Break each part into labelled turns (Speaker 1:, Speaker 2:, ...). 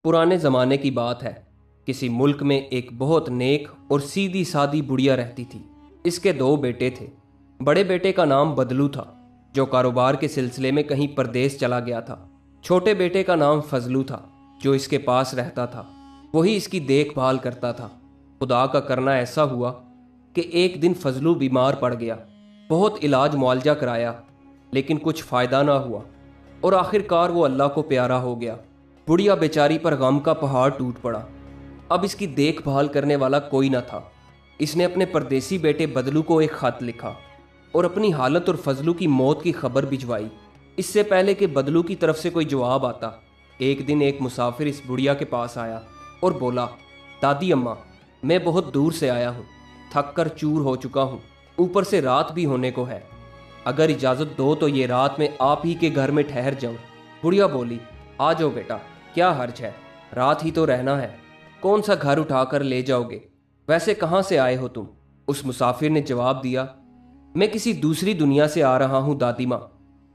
Speaker 1: पुराने ज़माने की बात है। किसी मुल्क में एक बहुत नेक और सीधी सादी बुढ़िया रहती थी। इसके दो बेटे थे। बड़े बेटे का नाम बदलू था, जो कारोबार के सिलसिले में कहीं परदेश चला गया था। छोटे बेटे का नाम फजलू था, जो इसके पास रहता था। वही इसकी देखभाल करता था। खुदा का करना ऐसा हुआ कि एक दिन फजलू बीमार पड़ गया। बहुत इलाज मुआवजा कराया, लेकिन कुछ फ़ायदा ना हुआ और आखिरकार वो अल्लाह को प्यारा हो गया। बुढ़िया बेचारी पर गम का पहाड़ टूट पड़ा। अब इसकी देखभाल करने वाला कोई न था। इसने अपने परदेसी बेटे बदलू को एक खत लिखा और अपनी हालत और फजलू की मौत की खबर भिजवाई। इससे पहले कि बदलू की तरफ से कोई जवाब आता, एक दिन एक मुसाफिर इस बुढ़िया के पास आया और बोला, दादी अम्मा, मैं बहुत दूर से आया हूँ, थक कर चूर हो चुका हूँ, ऊपर से रात भी होने को है। अगर इजाज़त दो तो ये रात में आप ही के घर में ठहर जाऊँ। बुढ़िया बोली, आ जाओ बेटा, क्या हर्ज है, रात ही तो रहना है, कौन सा घर उठा कर ले जाओगे? वैसे कहाँ से आए हो तुम? उस मुसाफिर ने जवाब दिया, मैं किसी दूसरी दुनिया से आ रहा हूँ दादी माँ।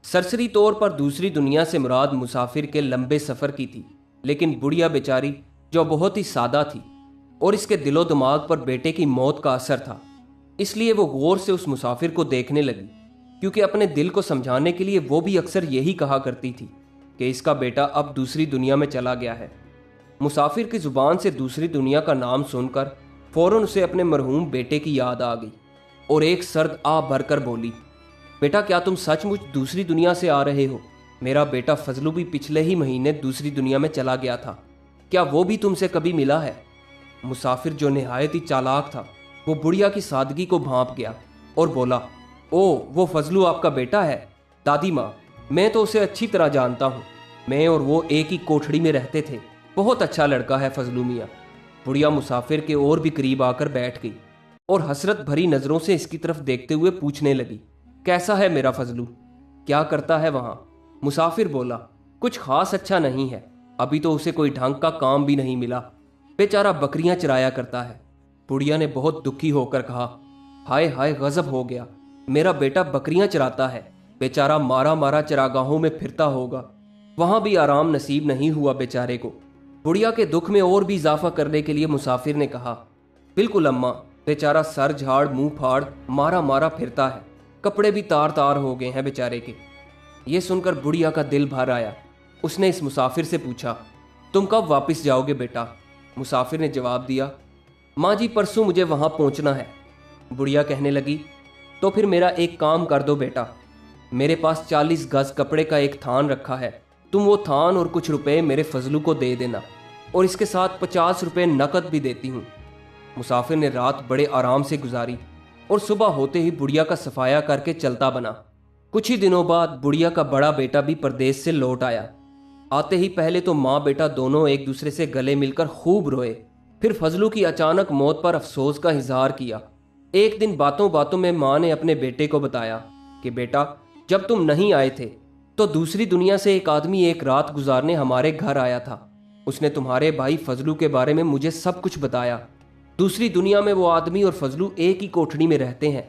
Speaker 1: सरसरी तौर पर दूसरी दुनिया से मुराद मुसाफिर के लंबे सफ़र की थी, लेकिन बुढ़िया बेचारी जो बहुत ही सादा थी और इसके दिलो दिमाग पर बेटे की मौत का असर था, इसलिए वो गौर से उस मुसाफिर को देखने लगी, क्योंकि अपने दिल को समझाने के लिए वो भी अक्सर यही कहा करती थी कि इसका बेटा अब दूसरी दुनिया में चला गया है। मुसाफिर की ज़ुबान से दूसरी दुनिया का नाम सुनकर फ़ौरन उसे अपने मरहूम बेटे की याद आ गई और एक सर्द आ भरकर बोली, बेटा, क्या तुम सचमुच दूसरी दुनिया से आ रहे हो? मेरा बेटा फजलू भी पिछले ही महीने दूसरी दुनिया में चला गया था, क्या वो भी तुमसे कभी मिला है? मुसाफिर, जो निहायत ही चालाक था, वो बुढ़िया की सादगी को भांप गया और बोला, ओ, वो फजलू आपका बेटा है? दादी माँ, मैं तो उसे अच्छी तरह जानता हूँ, मैं और वो एक ही कोठड़ी में रहते थे, बहुत अच्छा लड़का है फजलू मियाँ। बुढ़िया मुसाफिर के और भी करीब आकर बैठ गई और हसरत भरी नज़रों से इसकी तरफ देखते हुए पूछने लगी, कैसा है मेरा फजलू, क्या करता है वहाँ? मुसाफिर बोला, कुछ खास अच्छा नहीं है, अभी तो उसे कोई ढंग का काम भी नहीं मिला, बेचारा बकरियां चराया करता है। बुढ़िया ने बहुत दुखी होकर कहा, हाय हाय, गजब हो गया, मेरा बेटा बकरियां चराता है, बेचारा मारा मारा चरागाहों में फिरता होगा, वहां भी आराम नसीब नहीं हुआ बेचारे को। बुढ़िया के दुख में और भी इजाफा करने के लिए मुसाफिर ने कहा, बिल्कुल अम्मा, बेचारा सर झाड़ मुंह फाड़ मारा मारा फिरता है, कपड़े भी तार तार हो गए हैं बेचारे के। ये सुनकर बुढ़िया का दिल भर आया। उसने इस मुसाफिर से पूछा, तुम कब वापस जाओगे बेटा? मुसाफिर ने जवाब दिया, माँ जी, परसों मुझे वहाँ पहुँचना है। बुढ़िया कहने लगी, तो फिर मेरा एक काम कर दो बेटा, मेरे पास 40 गज कपड़े का एक थान रखा है, तुम वो थान और कुछ रुपए मेरे फजलू को दे देना, और इसके साथ 50 रुपए नकद भी देती हूँ। मुसाफिर ने रात बड़े आराम से गुजारी और सुबह होते ही बुढ़िया का सफाया करके चलता बना। कुछ ही दिनों बाद बुढ़िया का बड़ा बेटा भी परदेश से लौट आया। आते ही पहले तो माँ बेटा दोनों एक दूसरे से गले मिलकर खूब रोए, फिर फजलू की अचानक मौत पर अफसोस का इजहार किया। एक दिन बातों बातों में माँ ने अपने बेटे को बताया कि बेटा, जब तुम नहीं आए थे तो दूसरी दुनिया से एक आदमी एक रात गुजारने हमारे घर आया था। उसने तुम्हारे भाई फजलू के बारे में मुझे सब कुछ बताया। दूसरी दुनिया में वो आदमी और फजलू एक ही कोठड़ी में रहते हैं।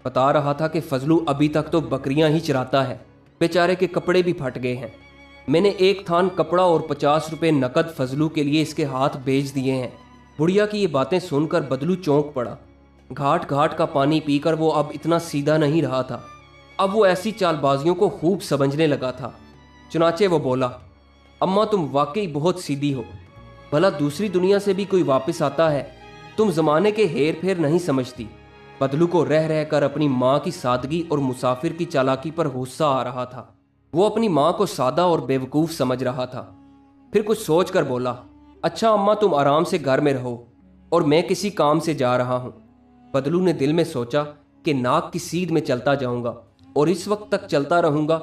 Speaker 1: बता रहा था कि फजलू अभी तक तो बकरियां ही चराता है, बेचारे के कपड़े भी फट गए हैं। मैंने एक थान कपड़ा और 50 रुपए नकद फजलू के लिए इसके हाथ भेज दिए हैं। बुढ़िया की ये बातें सुनकर बदलू चौंक पड़ा। घाट घाट का पानी पीकर वो अब इतना सीधा नहीं रहा था। अब वो ऐसी चालबाजियों को खूब समझने लगा था। चुनाचे वो बोला, अम्मा, तुम वाकई बहुत सीधी हो, भला दूसरी दुनिया से भी कोई वापस आता है? तुम जमाने के हेर फेर नहीं समझती। बदलू को रह रह कर अपनी माँ की सादगी और मुसाफिर की चालाकी पर गुस्सा आ रहा था। वो अपनी माँ को सादा और बेवकूफ़ समझ रहा था। फिर कुछ सोच कर बोला, अच्छा अम्मा, तुम आराम से घर में रहो और मैं किसी काम से जा रहा हूँ। बदलू ने दिल में सोचा कि नाक की सीध में चलता जाऊँगा और इस वक्त तक चलता रहूँगा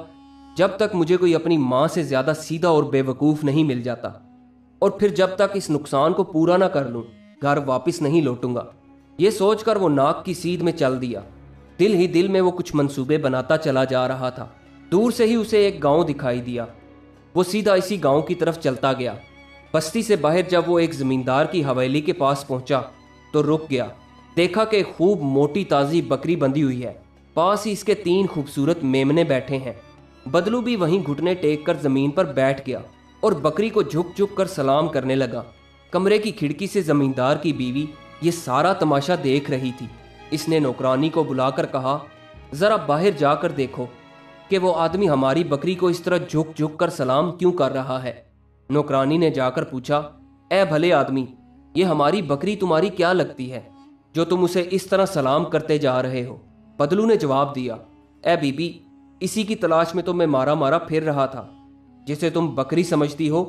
Speaker 1: जब तक मुझे कोई अपनी माँ से ज़्यादा सीधा और बेवकूफ़ नहीं मिल जाता, और फिर जब तक इस नुकसान को पूरा ना कर लूँ घर वापस नहीं लौटूंगा। ये सोचकर वो नाक की सीध में चल दिया। दिल ही दिल में वो कुछ मंसूबे बनाता चला जा रहा था। दूर से ही उसे एक गांव दिखाई दिया। वो सीधा इसी गांव की तरफ चलता गया। बस्ती से बाहर जब वो एक ज़मींदार की हवेली के पास पहुंचा तो रुक गया। देखा कि खूब मोटी ताज़ी बकरी बंधी हुई है, पास ही इसके 3 खूबसूरत मेमने बैठे हैं। बदलू भी वहीं घुटने टेक कर ज़मीन पर बैठ गया और बकरी को झुक झुक कर सलाम करने लगा। कमरे की खिड़की से जमींदार की बीवी ये सारा तमाशा देख रही थी। इसने नौकरानी को बुलाकर कहा, जरा बाहर जाकर देखो कि वो आदमी हमारी बकरी को इस तरह झुक झुक कर सलाम क्यों कर रहा है। नौकरानी ने जाकर पूछा, ए भले आदमी, ये हमारी बकरी तुम्हारी क्या लगती है जो तुम उसे इस तरह सलाम करते जा रहे हो? बदलू ने जवाब दिया, ए बीबी, इसी की तलाश में तो मैं मारा मारा फिर रहा था। जिसे तुम बकरी समझती हो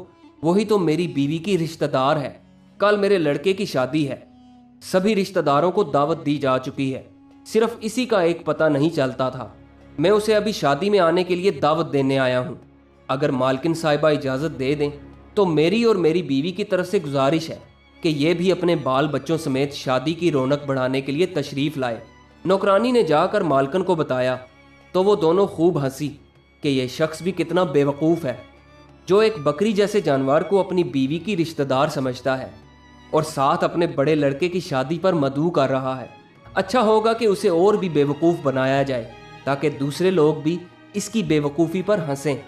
Speaker 1: वही तो मेरी बीवी की रिश्तेदार है। कल मेरे लड़के की शादी है, सभी रिश्तेदारों को दावत दी जा चुकी है, सिर्फ इसी का एक पता नहीं चलता था। मैं उसे अभी शादी में आने के लिए दावत देने आया हूँ। अगर मालकिन साहिबा इजाज़त दे दें तो मेरी और मेरी बीवी की तरफ से गुजारिश है कि ये भी अपने बाल बच्चों समेत शादी की रौनक बढ़ाने के लिए तशरीफ़ लाए। नौकरानी ने जाकर मालकिन को बताया तो वो दोनों खूब हंसी कि यह शख्स भी कितना बेवकूफ़ है जो एक बकरी जैसे जानवर को अपनी बीवी की रिश्तेदार समझता है और साथ अपने बड़े लड़के की शादी पर मदऊ कर रहा है। अच्छा होगा कि उसे और भी बेवकूफ़ बनाया जाए ताकि दूसरे लोग भी इसकी बेवकूफ़ी पर हंसें।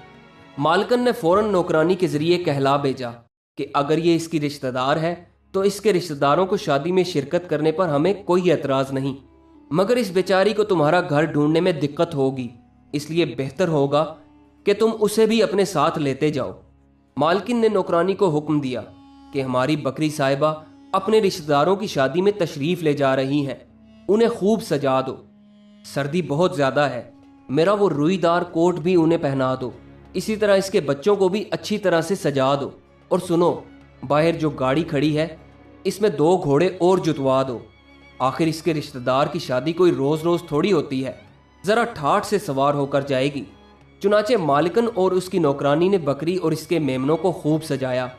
Speaker 1: मालकिन ने फ़ौरन नौकरानी के ज़रिए कहला भेजा कि अगर ये इसकी रिश्तेदार है तो इसके रिश्तेदारों को शादी में शिरकत करने पर हमें कोई एतराज़ नहीं, मगर इस बेचारी को तुम्हारा घर ढूंढने में दिक्कत होगी, इसलिए बेहतर होगा कि तुम उसे भी अपने साथ लेते जाओ। मालकिन ने नौकरानी को हुक्म दिया कि हमारी बकरी साहिबा अपने रिश्तेदारों की शादी में तशरीफ़ ले जा रही हैं, उन्हें खूब सजा दो। सर्दी बहुत ज़्यादा है, मेरा वो रुईदार कोट भी उन्हें पहना दो। इसी तरह इसके बच्चों को भी अच्छी तरह से सजा दो। और सुनो, बाहर जो गाड़ी खड़ी है इसमें 2 घोड़े और जुतवा दो। आखिर इसके रिश्तेदार की शादी कोई रोज़ रोज़ थोड़ी होती है, ज़रा ठाठ से सवार होकर जाएगी। चुनाचे मालिकन और उसकी नौकरानी ने बकरी और इसके मेमनों को खूब सजाया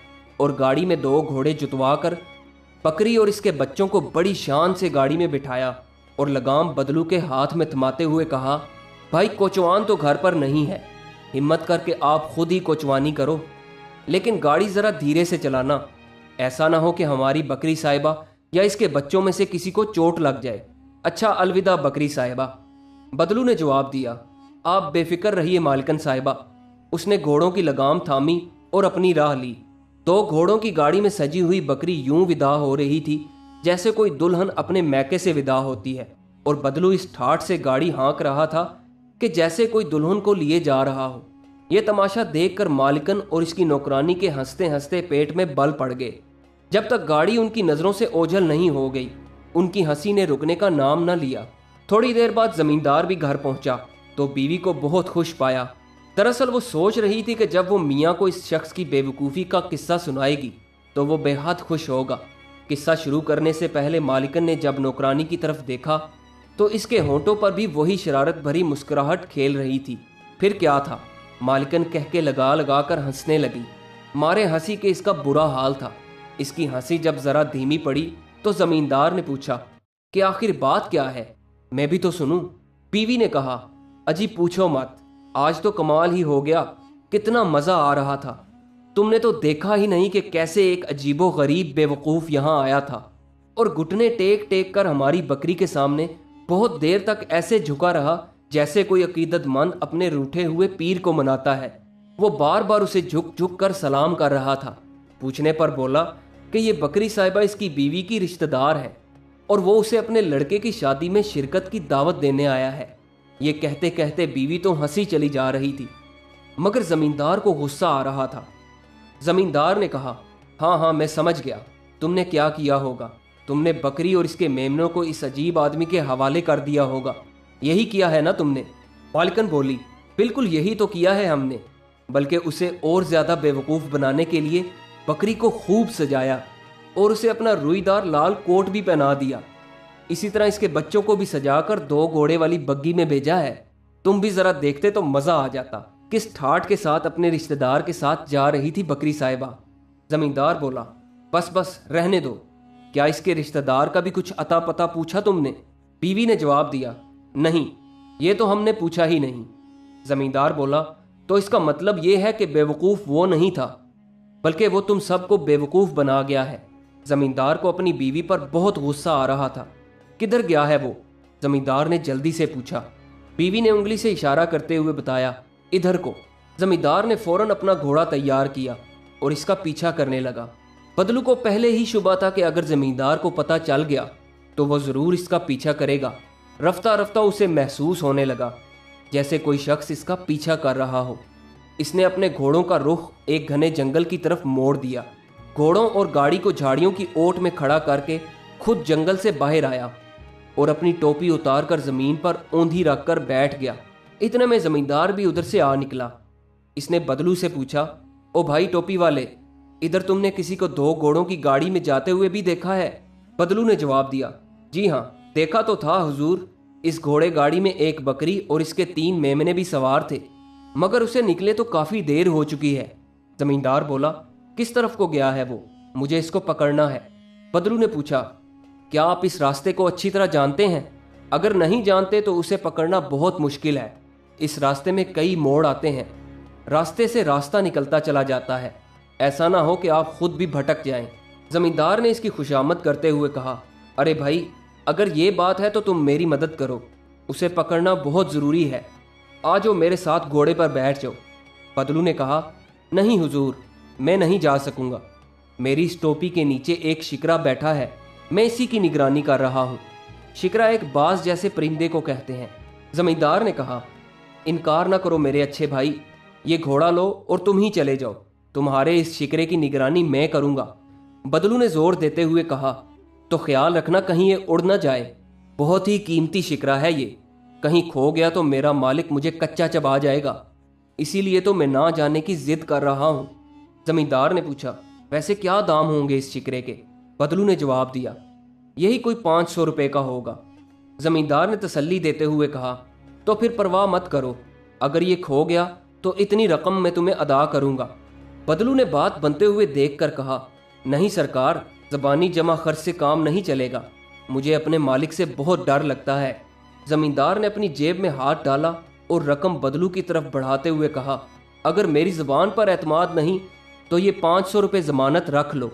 Speaker 1: और गाड़ी में 2 घोड़े जुतवा कर बकरी और इसके बच्चों को बड़ी शान से गाड़ी में बिठाया और लगाम बदलू के हाथ में थमाते हुए कहा, भाई कोचवान तो घर पर नहीं है, हिम्मत करके आप खुद ही कोचवानी करो, लेकिन गाड़ी ज़रा धीरे से चलाना, ऐसा ना हो कि हमारी बकरी साहिबा या इसके बच्चों में से किसी को चोट लग जाए। अच्छा, अलविदा बकरी साहिबा। बदलू ने जवाब दिया, आप बेफिक्र रहिए मालकिन साहिबा। उसने घोड़ों की लगाम थामी और अपनी राह ली। 2 घोड़ों की गाड़ी में सजी हुई बकरी यूं विदा हो रही थी जैसे कोई दुल्हन अपने मैके से विदा होती है, और बदलू इस ठाठ से गाड़ी हाँक रहा था कि जैसे कोई दुल्हन को लिए जा रहा हो। यह तमाशा देखकर मालिकन और इसकी नौकरानी के हंसते हंसते पेट में बल पड़ गए। जब तक गाड़ी उनकी नज़रों से ओझल नहीं हो गई, उनकी हंसी ने रुकने का नाम न लिया। थोड़ी देर बाद जमींदार भी घर पहुंचा तो बीवी को बहुत खुश पाया। दरअसल वो सोच रही थी कि जब वो मियाँ को इस शख्स की बेवकूफ़ी का किस्सा सुनाएगी तो वो बेहद खुश होगा। किस्सा शुरू करने से पहले मालिकन ने जब नौकरानी की तरफ देखा तो इसके होंठों पर भी वही शरारत भरी मुस्कुराहट खेल रही थी। फिर क्या था, मालिकन कह के लगा लगा कर हंसने लगी। मारे हंसी के इसका बुरा हाल था। इसकी हंसी जब ज़रा धीमी पड़ी तो ज़मींदार ने पूछा कि आखिर बात क्या है, मैं भी तो सुनूं। बीवी ने कहा, अजी पूछो मत, आज तो कमाल ही हो गया, कितना मज़ा आ रहा था। तुमने तो देखा ही नहीं कि कैसे एक अजीबो गरीब बेवकूफ़ यहाँ आया था और घुटने टेक टेक कर हमारी बकरी के सामने बहुत देर तक ऐसे झुका रहा जैसे कोई अकीदतमंद अपने रूठे हुए पीर को मनाता है। वो बार बार उसे झुक झुक कर सलाम कर रहा था। पूछने पर बोला कि ये बकरी साहिबा इसकी बीवी की रिश्तेदार है और वो उसे अपने लड़के की शादी में शिरकत की दावत देने आया है। ये कहते कहते बीवी तो हंसी चली जा रही थी, मगर ज़मींदार को गुस्सा आ रहा था। ज़मींदार ने कहा, हाँ हाँ मैं समझ गया तुमने क्या किया होगा। तुमने बकरी और इसके मेमनों को इस अजीब आदमी के हवाले कर दिया होगा, यही किया है ना तुमने? मालकिन बोली, बिल्कुल यही तो किया है हमने, बल्कि उसे और ज़्यादा बेवकूफ़ बनाने के लिए बकरी को खूब सजाया और उसे अपना रुईदार लाल कोट भी पहना दिया। इसी तरह इसके बच्चों को भी सजाकर 2 घोड़े वाली बग्गी में भेजा है। तुम भी ज़रा देखते तो मज़ा आ जाता, किस ठाठ के साथ अपने रिश्तेदार के साथ जा रही थी बकरी साहिबा। ज़मींदार बोला, बस बस रहने दो, क्या इसके रिश्तेदार का भी कुछ अता पता पूछा तुमने? बीवी ने जवाब दिया, नहीं, ये तो हमने पूछा ही नहीं। ज़मींदार बोला, तो इसका मतलब ये है कि बेवकूफ़ वो नहीं था, बल्कि वो तुम सबको बेवकूफ़ बना गया है। ज़मींदार को अपनी बीवी पर बहुत गुस्सा आ रहा था। किधर गया है वो? ज़मींदार ने जल्दी से पूछा। बीवी ने उंगली से इशारा करते हुए बताया, इधर को। ज़मींदार ने फ़ौरन अपना घोड़ा तैयार किया और इसका पीछा करने लगा। बदलू को पहले ही शुबा था कि अगर जमींदार को पता चल गया तो वह जरूर इसका पीछा करेगा। रफ्ता रफ्ता उसे महसूस होने लगा जैसे कोई शख्स इसका पीछा कर रहा हो। इसने अपने घोड़ों का रुख एक घने जंगल की तरफ मोड़ दिया। घोड़ों और गाड़ी को झाड़ियों की ओट में खड़ा करके खुद जंगल से बाहर आया और अपनी टोपी उतार कर जमीन पर औंधी रखकर बैठ गया। इतने में जमींदार भी उधर से आ निकला। इसने बदलू से पूछा, ओ भाई टोपी वाले, इधर तुमने किसी को 2 घोड़ों की गाड़ी में जाते हुए भी देखा है? बदलू ने जवाब दिया, जी हाँ, देखा तो था हुजूर। इस घोड़े गाड़ी में 1 बकरी और इसके 3 मेमने भी सवार थे, मगर उसे निकले तो काफी देर हो चुकी है। जमींदार बोला, किस तरफ को गया है वो? मुझे इसको पकड़ना है। बदलू ने पूछा, क्या आप इस रास्ते को अच्छी तरह जानते हैं? अगर नहीं जानते तो उसे पकड़ना बहुत मुश्किल है। इस रास्ते में कई मोड़ आते हैं, रास्ते से रास्ता निकलता चला जाता है, ऐसा ना हो कि आप खुद भी भटक जाएं। जमींदार ने इसकी खुशामद करते हुए कहा, अरे भाई, अगर ये बात है तो तुम मेरी मदद करो, उसे पकड़ना बहुत ज़रूरी है। आ जाओ मेरे साथ घोड़े पर बैठ जाओ। बदलू ने कहा, नहीं हुजूर, मैं नहीं जा सकूंगा। मेरी इस टोपी के नीचे एक शिकरा बैठा है, मैं इसी की निगरानी कर रहा हूँ। शिकरा एक बाज जैसे परिंदे को कहते हैं। जमींदार ने कहा, इनकार ना करो मेरे अच्छे भाई, ये घोड़ा लो और तुम ही चले जाओ। तुम्हारे इस शिकरे की निगरानी मैं करूंगा। बदलू ने जोर देते हुए कहा, तो ख्याल रखना कहीं ये उड़ ना जाए। बहुत ही कीमती शिकरा है ये, कहीं खो गया तो मेरा मालिक मुझे कच्चा चबा जाएगा। इसीलिए तो मैं ना जाने की जिद कर रहा हूँ। जमींदार ने पूछा, वैसे क्या दाम होंगे इस शिकरे के? बदलू ने जवाब दिया, यही कोई 500 रुपये का होगा। जमींदार ने तसल्ली देते हुए कहा, तो फिर परवाह मत करो, अगर ये खो गया तो इतनी रकम मैं तुम्हें अदा करूंगा। बदलू ने बात बनते हुए देखकर कहा, नहीं सरकार, ज़बानी जमा खर्च से काम नहीं चलेगा, मुझे अपने मालिक से बहुत डर लगता है। जमींदार ने अपनी जेब में हाथ डाला और रकम बदलू की तरफ बढ़ाते हुए कहा, अगर मेरी ज़बान पर एतमाद नहीं तो ये 500 रुपये ज़मानत रख लो।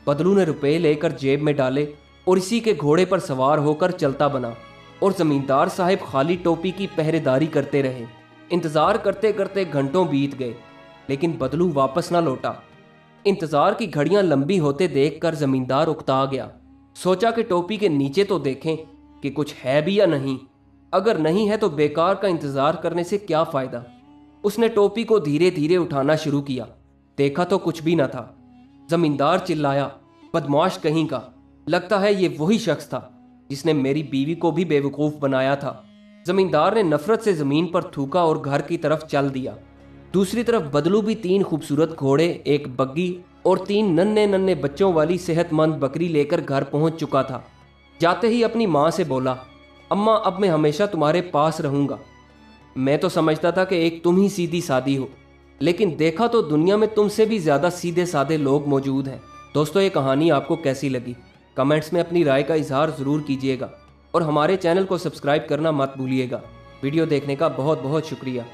Speaker 1: बदलू ने रुपए लेकर जेब में डाले और इसी के घोड़े पर सवार होकर चलता बना और जमींदार साहब खाली टोपी की पहरेदारी करते रहे। इंतज़ार करते करते घंटों बीत गए, लेकिन बदलू वापस ना लौटा। इंतज़ार की घड़ियां लंबी होते देखकर जमींदार उकता गया। सोचा कि टोपी के नीचे तो देखें कि कुछ है भी या नहीं, अगर नहीं है तो बेकार का इंतज़ार करने से क्या फ़ायदा। उसने टोपी को धीरे धीरे उठाना शुरू किया, देखा तो कुछ भी न था। जमींदार चिल्लाया, बदमाश कहीं का, लगता है ये वही शख्स था जिसने मेरी बीवी को भी बेवकूफ़ बनाया था। जमींदार ने नफरत से ज़मीन पर थूका और घर की तरफ चल दिया। दूसरी तरफ बदलू भी 3 खूबसूरत घोड़े, एक बग्गी और 3 नन्हे नन्हे बच्चों वाली सेहतमंद बकरी लेकर घर पहुंच चुका था। जाते ही अपनी माँ से बोला, अम्मा, अब मैं हमेशा तुम्हारे पास रहूँगा। मैं तो समझता था कि एक तुम ही सीधी सादी हो, लेकिन देखा तो दुनिया में तुमसे भी ज़्यादा सीधे साधे लोग मौजूद हैं। दोस्तों, ये कहानी आपको कैसी लगी? कमेंट्स में अपनी राय का इजहार ज़रूर कीजिएगा और हमारे चैनल को सब्सक्राइब करना मत भूलिएगा। वीडियो देखने का बहुत बहुत शुक्रिया।